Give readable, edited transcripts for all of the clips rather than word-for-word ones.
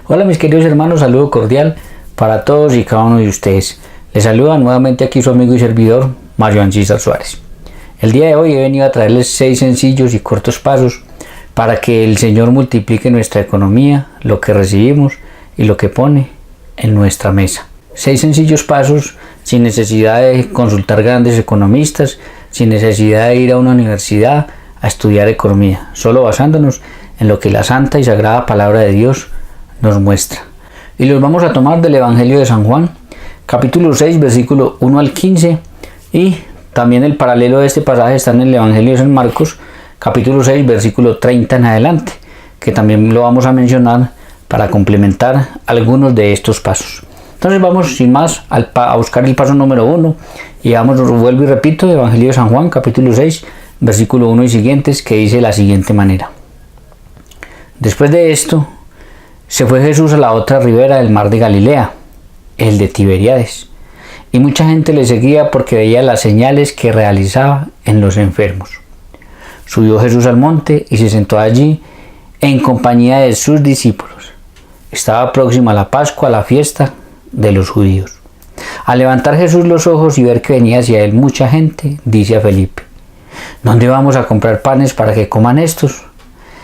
Hola mis queridos hermanos, saludo cordial para todos y cada uno de ustedes. Les saluda nuevamente aquí su amigo y servidor, Mario Ancísar Suárez. El día de hoy he venido a traerles 6 sencillos y cortos pasos para que el Señor multiplique nuestra economía, lo que recibimos y lo que pone en nuestra mesa. 6 sencillos pasos sin necesidad de consultar grandes economistas, sin necesidad de ir a una universidad a estudiar economía, solo basándonos en lo que la santa y sagrada palabra de Dios nos muestra. Y los vamos a tomar del Evangelio de San Juan, capítulo 6, versículo 1 al 15, y también el paralelo de este pasaje está en el Evangelio de San Marcos, capítulo 6, versículo 30 en adelante, que también lo vamos a mencionar para complementar algunos de estos pasos. Entonces vamos sin más a buscar el paso número 1 y vuelvo y repito, Evangelio de San Juan, capítulo 6, versículo 1 y siguientes, que dice de la siguiente manera. Después de esto, se fue Jesús a la otra ribera del mar de Galilea, el de Tiberíades, y mucha gente le seguía porque veía las señales que realizaba en los enfermos. Subió Jesús al monte y se sentó allí en compañía de sus discípulos. Estaba próxima la Pascua, la fiesta de los judíos. Al levantar Jesús los ojos y ver que venía hacia él mucha gente, dice a Felipe: ¿Dónde vamos a comprar panes para que coman estos?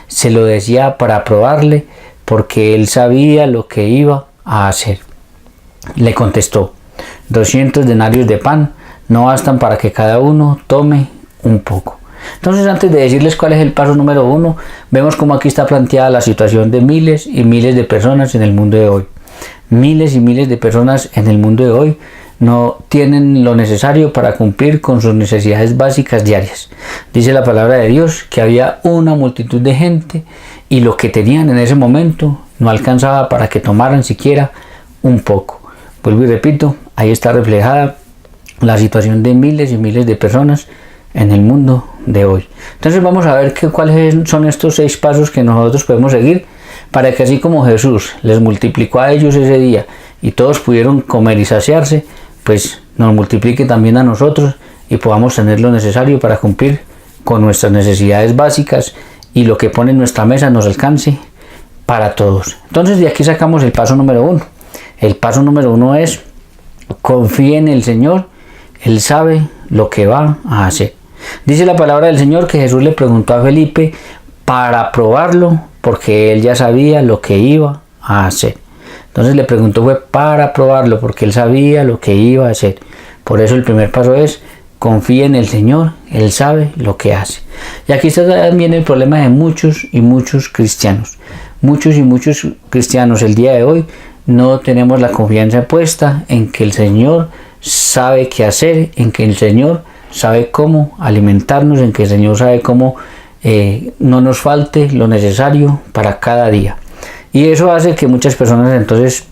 Se lo decía para probarle, porque él sabía lo que iba a hacer. Le contestó: 200 denarios de pan no bastan para que cada uno tome un poco. Entonces, antes de decirles cuál es el paso número 1, vemos cómo aquí está planteada la situación de miles y miles de personas en el mundo de hoy. Miles y miles de personas en el mundo de hoy no tienen lo necesario para cumplir con sus necesidades básicas diarias. Dice la palabra de Dios que había una multitud de gente y lo que tenían en ese momento no alcanzaba para que tomaran siquiera un poco. Vuelvo y repito, ahí está reflejada la situación de miles y miles de personas en el mundo de hoy. Entonces vamos a ver cuáles son estos 6 pasos que nosotros podemos seguir para que así como Jesús les multiplicó a ellos ese día y todos pudieron comer y saciarse, pues nos multiplique también a nosotros y podamos tener lo necesario para cumplir con nuestras necesidades básicas y lo que pone en nuestra mesa nos alcance para todos. Entonces de aquí sacamos el paso número 1. El paso número 1 es: confíe en el Señor, Él sabe lo que va a hacer. Dice la palabra del Señor que Jesús le preguntó a Felipe para probarlo, porque él ya sabía lo que iba a hacer. Entonces le preguntó fue para probarlo, porque él sabía lo que iba a hacer. Por eso el primer paso es: confíe en el Señor, Él sabe lo que hace. Y aquí está también el problema de muchos y muchos cristianos. Muchos y muchos cristianos el día de hoy no tenemos la confianza puesta en que el Señor sabe qué hacer, en que el Señor sabe cómo alimentarnos, en que el Señor sabe cómo no nos falte lo necesario para cada día. Y eso hace que muchas personas entonces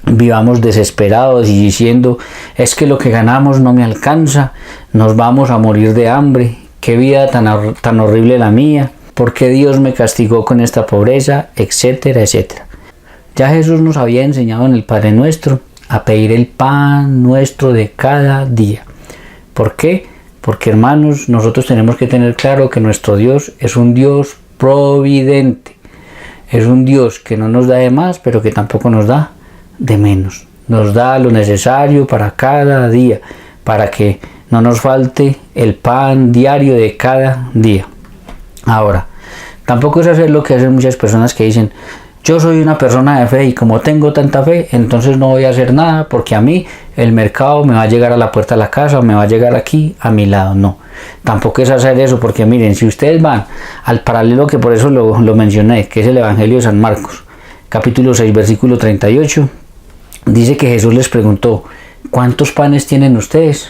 vivamos desesperados y diciendo: es que lo que ganamos no me alcanza, nos vamos a morir de hambre, qué vida tan horrible la mía, ¿por qué Dios me castigó con esta pobreza?, etcétera, etcétera. Ya Jesús nos había enseñado en el Padre Nuestro a pedir el pan nuestro de cada día. ¿Por qué? Porque, hermanos, nosotros tenemos que tener claro que nuestro Dios es un Dios providente. Es un Dios que no nos da de más, pero que tampoco nos da de menos. Nos da lo necesario para cada día, para que no nos falte el pan diario de cada día. Ahora, tampoco es hacer lo que hacen muchas personas que dicen: yo soy una persona de fe y como tengo tanta fe, entonces no voy a hacer nada porque a mí el mercado me va a llegar a la puerta de la casa o me va a llegar aquí a mi lado. No, tampoco es hacer eso, porque miren, si ustedes van al paralelo, que por eso lo mencioné, que es el Evangelio de San Marcos, capítulo 6, versículo 38, dice que Jesús les preguntó: ¿cuántos panes tienen ustedes?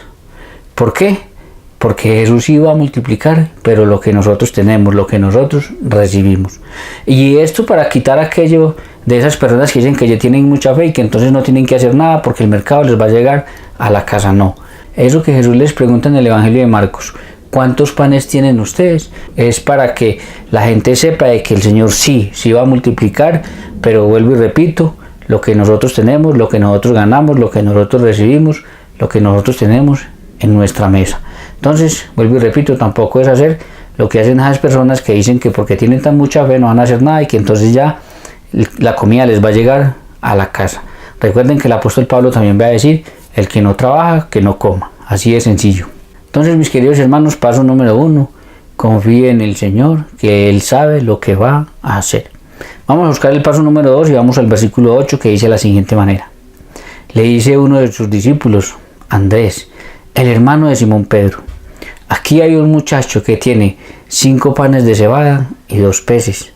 ¿Por qué? Porque Jesús iba a multiplicar, pero lo que nosotros tenemos, lo que nosotros recibimos. Y esto para quitar aquello de esas personas que dicen que ya tienen mucha fe y que entonces no tienen que hacer nada porque el mercado les va a llegar a la casa. No. Eso que Jesús les pregunta en el Evangelio de Marcos: ¿cuántos panes tienen ustedes? Es para que la gente sepa de que el Señor sí va a multiplicar, pero vuelvo y repito, lo que nosotros tenemos, lo que nosotros ganamos, lo que nosotros recibimos, lo que nosotros tenemos en nuestra mesa. Entonces, vuelvo y repito, tampoco es hacer lo que hacen esas personas que dicen que porque tienen tan mucha fe no van a hacer nada y que entonces ya la comida les va a llegar a la casa. Recuerden que el apóstol Pablo también va a decir, el que no trabaja, que no coma. Así de sencillo. Entonces, mis queridos hermanos, paso número 1, confíe en el Señor, que Él sabe lo que va a hacer. Vamos a buscar el paso número 2 y vamos al versículo 8, que dice de la siguiente manera. Le dice uno de sus discípulos, Andrés, el hermano de Simón Pedro, aquí hay un muchacho que tiene 5 panes de cebada y 2 peces,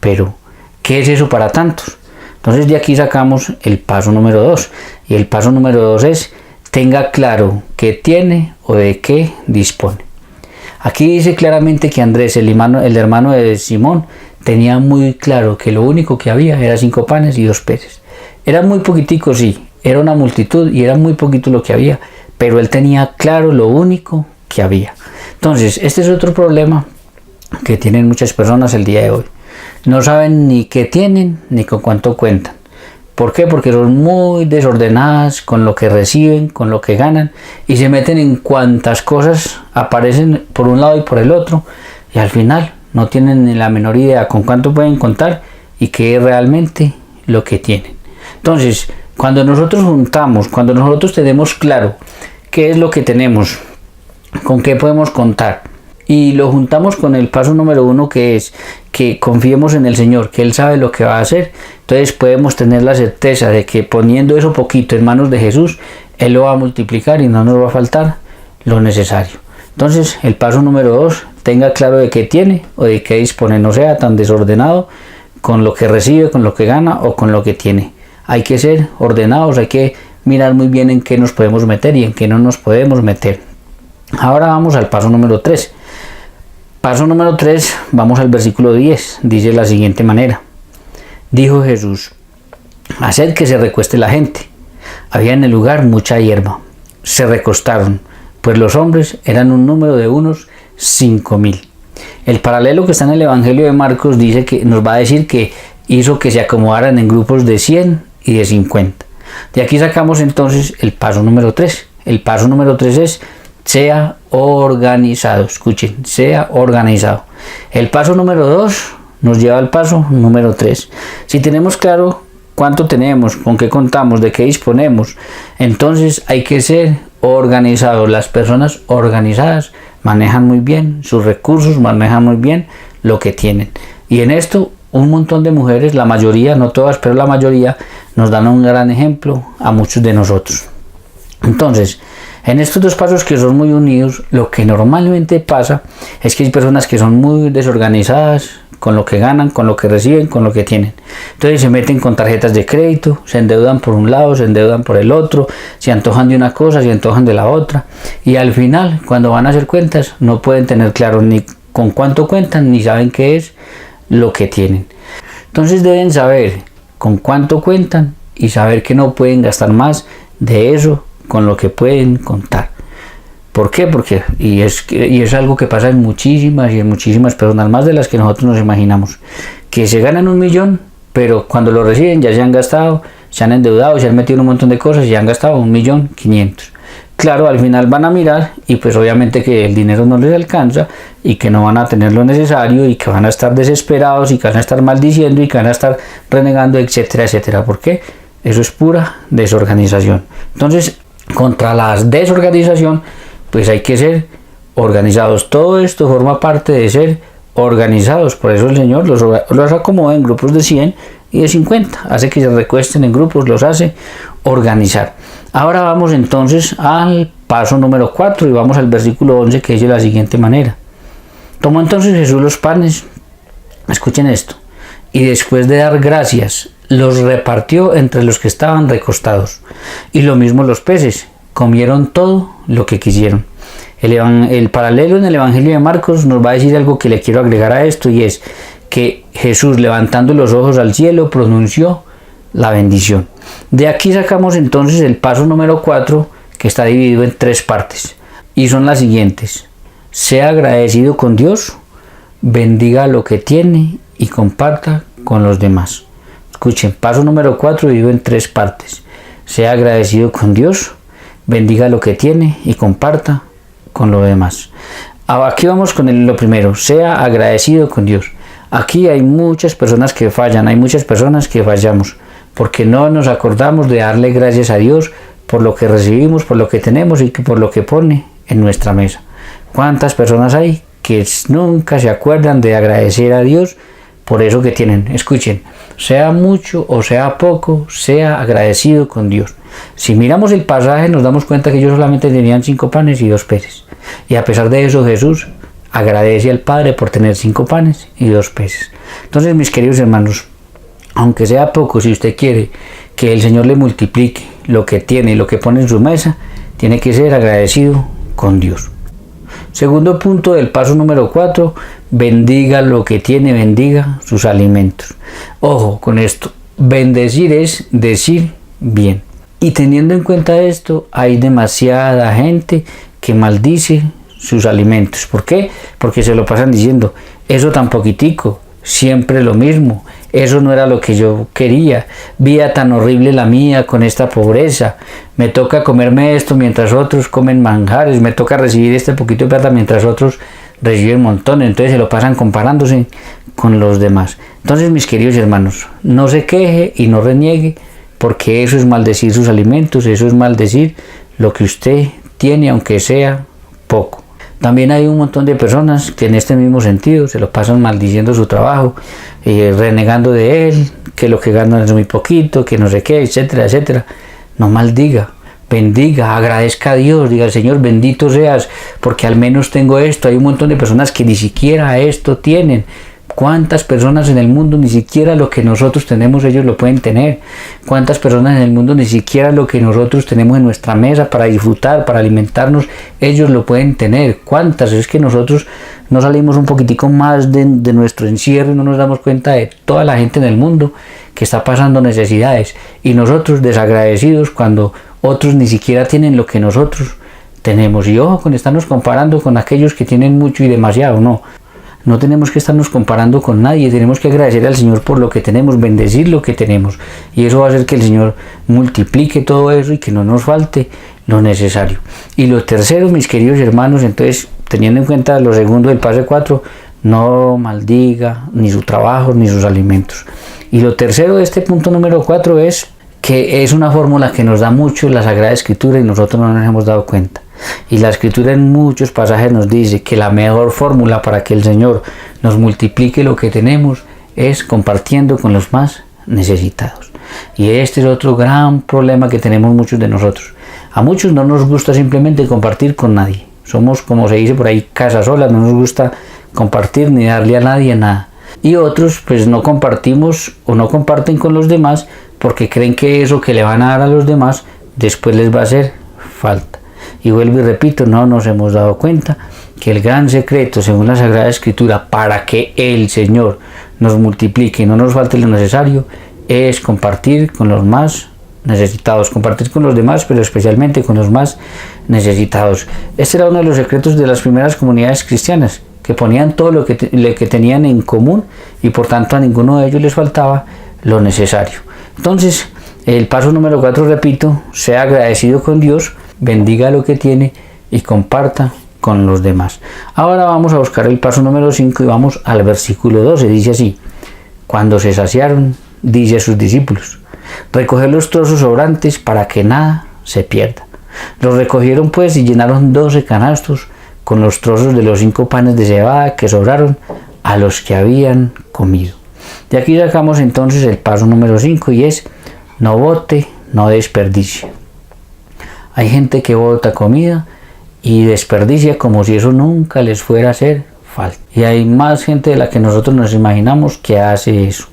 pero ¿qué es eso para tantos? Entonces de aquí sacamos el paso número 2, y el paso número 2 es, tenga claro qué tiene o de qué dispone. Aquí dice claramente que Andrés, el hermano de Simón, tenía muy claro que lo único que había era 5 panes y 2 peces. Era muy poquitico, sí, era una multitud y era muy poquito lo que había, pero él tenía claro lo único que había. Entonces, este es otro problema que tienen muchas personas el día de hoy. No saben ni qué tienen ni con cuánto cuentan. ¿Por qué? Porque son muy desordenadas con lo que reciben, con lo que ganan, y se meten en cuantas cosas aparecen por un lado y por el otro, y al final no tienen ni la menor idea con cuánto pueden contar y qué es realmente lo que tienen. Entonces, cuando nosotros juntamos, cuando nosotros tenemos claro qué es lo que tenemos, con qué podemos contar, y lo juntamos con el paso número 1, que es que confiemos en el Señor, que Él sabe lo que va a hacer, entonces podemos tener la certeza de que poniendo eso poquito en manos de Jesús, Él lo va a multiplicar y no nos va a faltar lo necesario. Entonces, el paso número 2, tenga claro de qué tiene o de qué dispone, no sea tan desordenado con lo que recibe, con lo que gana o con lo que tiene. Hay que ser ordenados, hay que mirar muy bien en qué nos podemos meter y en qué no nos podemos meter. Ahora vamos al paso número 3. Paso número 3, vamos al versículo 10, dice de la siguiente manera. Dijo Jesús, haced que se recueste la gente. Había en el lugar mucha hierba. Se recostaron, pues los hombres eran un número de unos 5,000. El paralelo que está en el Evangelio de Marcos dice que nos va a decir que hizo que se acomodaran en grupos de 100 y de 50. De aquí sacamos entonces el paso número 3. El paso número 3 es sea organizado. Escuchen, sea organizado. El paso número 2 nos lleva al paso número 3. Si tenemos claro cuánto tenemos, con qué contamos, de qué disponemos, entonces hay que ser organizados. Las personas organizadas manejan muy bien sus recursos, manejan muy bien lo que tienen. Y en esto un montón de mujeres, la mayoría, no todas, pero la mayoría, nos dan un gran ejemplo a muchos de nosotros. Entonces, en estos dos pasos que son muy unidos, lo que normalmente pasa es que hay personas que son muy desorganizadas con lo que ganan, con lo que reciben, con lo que tienen. Entonces se meten con tarjetas de crédito, se endeudan por un lado, se endeudan por el otro, se antojan de una cosa, se antojan de la otra, y al final, cuando van a hacer cuentas, no pueden tener claro ni con cuánto cuentan, ni saben qué es lo que tienen. Entonces deben saber con cuánto cuentan y saber que no pueden gastar más de eso con lo que pueden contar. ¿Por qué? Porque es algo que pasa en muchísimas personas, más de las que nosotros nos imaginamos, que se ganan 1 millón, pero cuando lo reciben ya se han gastado, se han endeudado, se han metido en un montón de cosas y ya han gastado 1.500.000. Claro, al final van a mirar y pues obviamente que el dinero no les alcanza y que no van a tener lo necesario y que van a estar desesperados y que van a estar maldiciendo y que van a estar renegando, etcétera, etcétera. ¿Por qué? Eso es pura desorganización. Entonces, contra la desorganización, pues hay que ser organizados. Todo esto forma parte de ser organizados. Por eso el Señor los acomoda en grupos de 100 y de 50. Hace que se recuesten en grupos, los hace organizar. Ahora vamos entonces al paso número 4 y vamos al versículo 11, que dice de la siguiente manera. Tomó entonces Jesús los panes, escuchen esto, y después de dar gracias, los repartió entre los que estaban recostados, y lo mismo los peces, comieron todo lo que quisieron. El paralelo en el Evangelio de Marcos nos va a decir algo que le quiero agregar a esto, y es que Jesús, levantando los ojos al cielo, pronunció la bendición. De aquí sacamos entonces el paso número 4, que está dividido en 3 partes, y son las siguientes: sea agradecido con Dios, bendiga lo que tiene y comparta con los demás. Escuchen, paso número 4 dividido en 3 partes: sea agradecido con Dios, bendiga lo que tiene y comparta con los demás. Aquí vamos con lo primero: sea agradecido con Dios. Aquí hay muchas personas que fallan, hay muchas personas que fallamos, porque no nos acordamos de darle gracias a Dios por lo que recibimos, por lo que tenemos y por lo que pone en nuestra mesa. ¿Cuántas personas hay que nunca se acuerdan de agradecer a Dios por eso que tienen? Escuchen, sea mucho o sea poco, sea agradecido con Dios. Si miramos el pasaje nos damos cuenta que ellos solamente tenían 5 panes y 2 peces. Y a pesar de eso Jesús agradece al Padre por tener 5 panes y 2 peces. Entonces, mis queridos hermanos, aunque sea poco, si usted quiere que el Señor le multiplique lo que tiene y lo que pone en su mesa, tiene que ser agradecido con Dios. Segundo punto del paso número 4, bendiga lo que tiene, bendiga sus alimentos. Ojo con esto, bendecir es decir bien. Y teniendo en cuenta esto, hay demasiada gente que maldice sus alimentos. ¿Por qué? Porque se lo pasan diciendo, eso tan poquitico, siempre lo mismo, eso no era lo que yo quería, vida tan horrible la mía con esta pobreza, me toca comerme esto mientras otros comen manjares, me toca recibir este poquito de plata mientras otros reciben montones, entonces se lo pasan comparándose con los demás. Entonces, mis queridos hermanos, no se queje y no reniegue, porque eso es maldecir sus alimentos, eso es maldecir lo que usted tiene, aunque sea poco. También hay un montón de personas que en este mismo sentido se lo pasan maldiciendo su trabajo, renegando de él, que lo que ganan es muy poquito, que no sé qué, etcétera, etcétera. No maldiga, bendiga, agradezca a Dios, diga al Señor, bendito seas, porque al menos tengo esto. Hay un montón de personas que ni siquiera esto tienen. ¿Cuántas personas en el mundo ni siquiera lo que nosotros tenemos ellos lo pueden tener? ¿Cuántas personas en el mundo ni siquiera lo que nosotros tenemos en nuestra mesa para disfrutar, para alimentarnos, ellos lo pueden tener? ¿Cuántas? Es que nosotros no salimos un poquitico más de nuestro encierro y no nos damos cuenta de toda la gente en el mundo que está pasando necesidades, y nosotros desagradecidos cuando otros ni siquiera tienen lo que nosotros tenemos. Y ojo con estarnos comparando con aquellos que tienen mucho y demasiado, no. No tenemos que estarnos comparando con nadie, tenemos que agradecer al Señor por lo que tenemos, bendecir lo que tenemos, y eso va a hacer que el Señor multiplique todo eso y que no nos falte lo necesario. Y lo tercero, mis queridos hermanos, entonces, teniendo en cuenta lo segundo del paso 4, no maldiga ni su trabajo ni sus alimentos. Y lo tercero de este punto número 4 es que es una fórmula que nos da mucho la Sagrada Escritura y nosotros no nos hemos dado cuenta. Y la Escritura en muchos pasajes nos dice que la mejor fórmula para que el Señor nos multiplique lo que tenemos es compartiendo con los más necesitados. Y este es otro gran problema que tenemos muchos de nosotros. A muchos no nos gusta simplemente compartir con nadie. Somos, como se dice por ahí, casasolas, no nos gusta compartir ni darle a nadie nada. Y otros pues no compartimos o no comparten con los demás porque creen que eso que le van a dar a los demás después les va a hacer falta. Y vuelvo y repito, no nos hemos dado cuenta que el gran secreto, según la Sagrada Escritura, para que el Señor nos multiplique y no nos falte lo necesario, es compartir con los más necesitados, compartir con los demás, pero especialmente con los más necesitados. Este era uno de los secretos de las primeras comunidades cristianas, que ponían todo lo que tenían en común y por tanto a ninguno de ellos les faltaba lo necesario. Entonces, el paso número 4, repito, sea agradecido con Dios, bendiga lo que tiene y comparta con los demás. Ahora vamos a buscar el paso número 5 y vamos al versículo 12. Dice así: cuando se saciaron, dice a sus discípulos, recoger los trozos sobrantes para que nada se pierda. Los recogieron pues y llenaron 12 canastos con los trozos de los 5 panes de cebada que sobraron a los que habían comido. De aquí sacamos entonces el paso número 5 y es: no bote, no desperdicie. Hay gente que bota comida y desperdicia como si eso nunca les fuera a hacer falta. Y hay más gente de la que nosotros nos imaginamos que hace eso.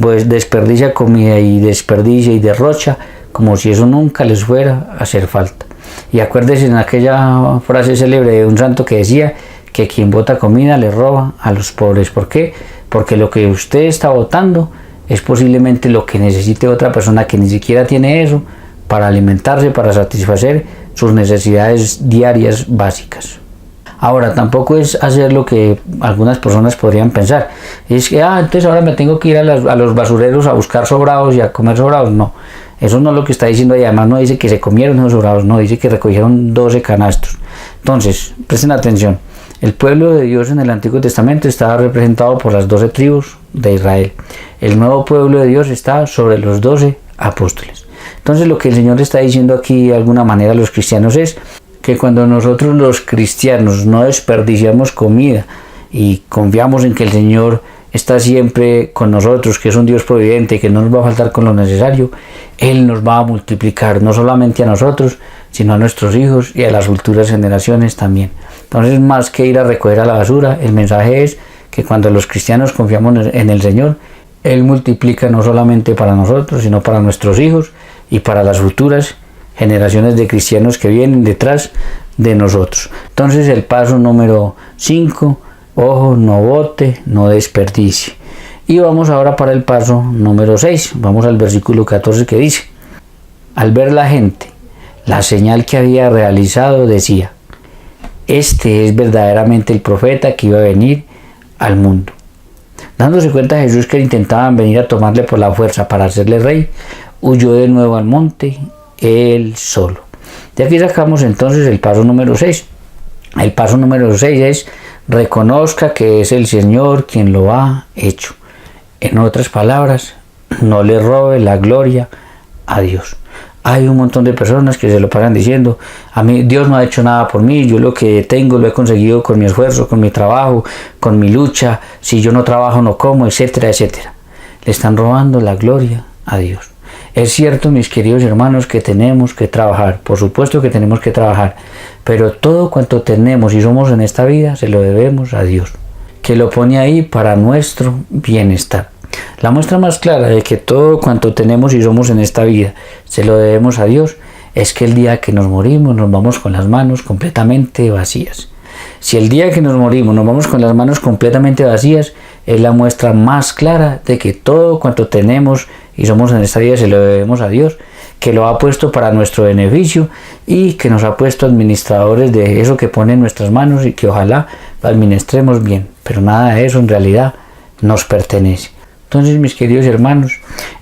Pues desperdicia comida y desperdicia y derrocha como si eso nunca les fuera a hacer falta. Y acuérdense en aquella frase célebre de un santo que decía que quien bota comida le roba a los pobres. ¿Por qué? Porque lo que usted está botando es posiblemente lo que necesite otra persona que ni siquiera tiene eso para alimentarse, para satisfacer sus necesidades diarias básicas. Ahora, tampoco es hacer lo que algunas personas podrían pensar. Es que, entonces ahora me tengo que ir a los basureros a buscar sobrados y a comer sobrados. No, eso no es lo que está diciendo ahí. Además no dice que se comieron esos sobrados, no, dice que recogieron 12 canastos. Entonces, presten atención. El pueblo de Dios en el Antiguo Testamento estaba representado por las 12 tribus de Israel. El nuevo pueblo de Dios está sobre los 12 apóstoles. Entonces lo que el Señor está diciendo aquí de alguna manera a los cristianos es que cuando nosotros los cristianos no desperdiciamos comida y confiamos en que el Señor está siempre con nosotros, que es un Dios providente, que no nos va a faltar con lo necesario, Él nos va a multiplicar, no solamente a nosotros, sino a nuestros hijos y a las futuras generaciones también. Entonces, más que ir a recoger a la basura, el mensaje es que cuando los cristianos confiamos en el Señor, Él multiplica no solamente para nosotros, sino para nuestros hijos y para las futuras generaciones de cristianos que vienen detrás de nosotros. Entonces, el paso número 5, ojo, no bote, no desperdicie. Y vamos ahora para el paso número 6. Vamos al versículo 14 que dice: al ver la gente la señal que había realizado, decía: este es verdaderamente el profeta que iba a venir al mundo. Dándose cuenta Jesús que intentaban venir a tomarle por la fuerza para hacerle rey, huyó de nuevo al monte, él solo. De aquí sacamos entonces el paso número 6. El paso número 6 es: reconozca que es el Señor quien lo ha hecho. En otras palabras, no le robe la gloria a Dios. Hay un montón de personas que se lo paran diciendo: a mí Dios no ha hecho nada por mí, yo lo que tengo lo he conseguido con mi esfuerzo, con mi trabajo, con mi lucha, si yo no trabajo no como, etcétera, etcétera. Le están robando la gloria a Dios. Es cierto, mis queridos hermanos, que tenemos que trabajar, por supuesto que tenemos que trabajar, pero todo cuanto tenemos y somos en esta vida se lo debemos a Dios, que lo pone ahí para nuestro bienestar. La muestra más clara de que todo cuanto tenemos y somos en esta vida se lo debemos a Dios es que el día que nos morimos nos vamos con las manos completamente vacías. Si el día que nos morimos nos vamos con las manos completamente vacías, es la muestra más clara de que todo cuanto tenemos y somos en esta vida se lo debemos a Dios, que lo ha puesto para nuestro beneficio y que nos ha puesto administradores de eso que pone en nuestras manos y que ojalá lo administremos bien, pero nada de eso en realidad nos pertenece. Entonces, mis queridos hermanos,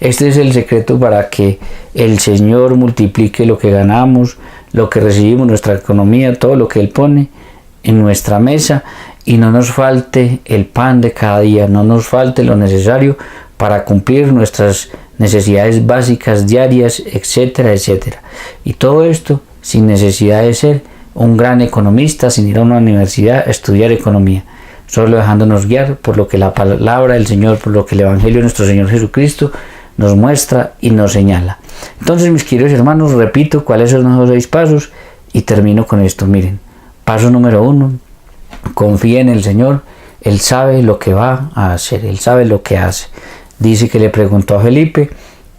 este es el secreto para que el Señor multiplique lo que ganamos, lo que recibimos, nuestra economía, todo lo que Él pone en nuestra mesa, y no nos falte el pan de cada día, no nos falte lo necesario para cumplir nuestras necesidades básicas diarias, etcétera, etcétera. Y todo esto sin necesidad de ser un gran economista, sin ir a una universidad a estudiar economía, solo dejándonos guiar por lo que la palabra del Señor, por lo que el Evangelio de nuestro Señor Jesucristo nos muestra y nos señala. Entonces, mis queridos hermanos, repito cuáles son los 6 pasos y termino con esto. Miren, paso número 1, confía en el Señor, Él sabe lo que va a hacer, Él sabe lo que hace. Dice que le preguntó a Felipe,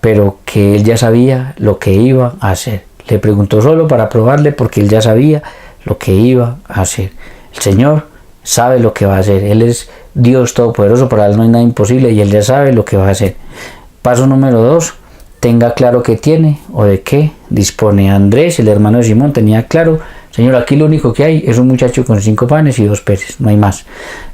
pero que él ya sabía lo que iba a hacer. Le preguntó solo para probarle porque él ya sabía lo que iba a hacer. El Señor sabe lo que va a hacer. Él es Dios Todopoderoso, para Él no hay nada imposible y Él ya sabe lo que va a hacer. Paso número 2, tenga claro qué tiene o de qué dispone. Andrés, el hermano de Simón, tenía claro: Señor, aquí lo único que hay es un muchacho con 5 panes y 2 peces, no hay más.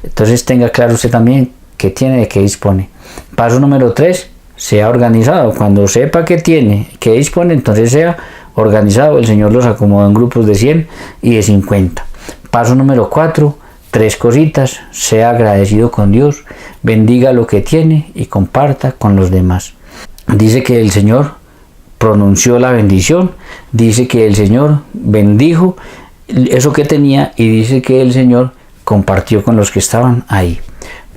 Entonces tenga claro usted también qué tiene, de qué dispone. Paso número 3, sea organizado. Cuando sepa qué tiene, qué dispone, entonces sea organizado. El Señor los acomodó en grupos de 100 y de 50. Paso número 4, 3 cositas: sea agradecido con Dios, bendiga lo que tiene y comparta con los demás. Dice que el Señor pronunció la bendición, dice que el Señor bendijo eso que tenía y dice que el Señor compartió con los que estaban ahí.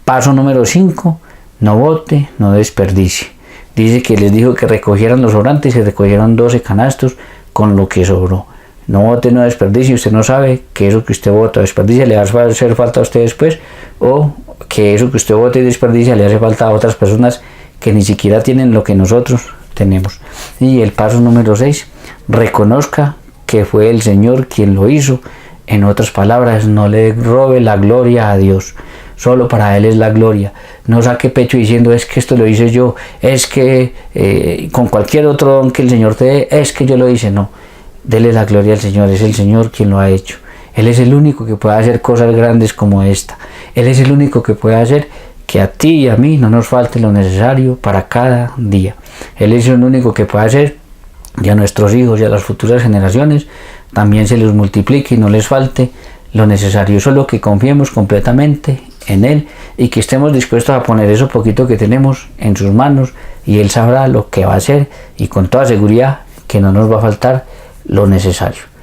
Paso número 5, no bote, no desperdicie. Dice que les dijo que recogieran los sobrantes y recogieron 12 canastos con lo que sobró. No bote, no desperdicie. Usted no sabe que eso que usted bota o desperdicia le va a hacer falta a usted después, o que eso que usted bota y desperdicia le hace falta a otras personas que ni siquiera tienen lo que nosotros tenemos. Y el paso número 6, reconozca que fue el Señor quien lo hizo. En otras palabras, no le robe la gloria a Dios. Solo para Él es la gloria. No saque pecho diciendo: es que esto lo hice yo, es que con cualquier otro don que el Señor te dé, es que yo lo hice. No, dele la gloria al Señor, es el Señor quien lo ha hecho. Él es el único que puede hacer cosas grandes como esta. Él es el único que puede hacer que a ti y a mí no nos falte lo necesario para cada día. Él es el único que puede hacer y a nuestros hijos y a las futuras generaciones también se les multiplique y no les falte lo necesario, solo que confiemos completamente en Él y que estemos dispuestos a poner eso poquito que tenemos en sus manos y Él sabrá lo que va a hacer y con toda seguridad que no nos va a faltar lo necesario.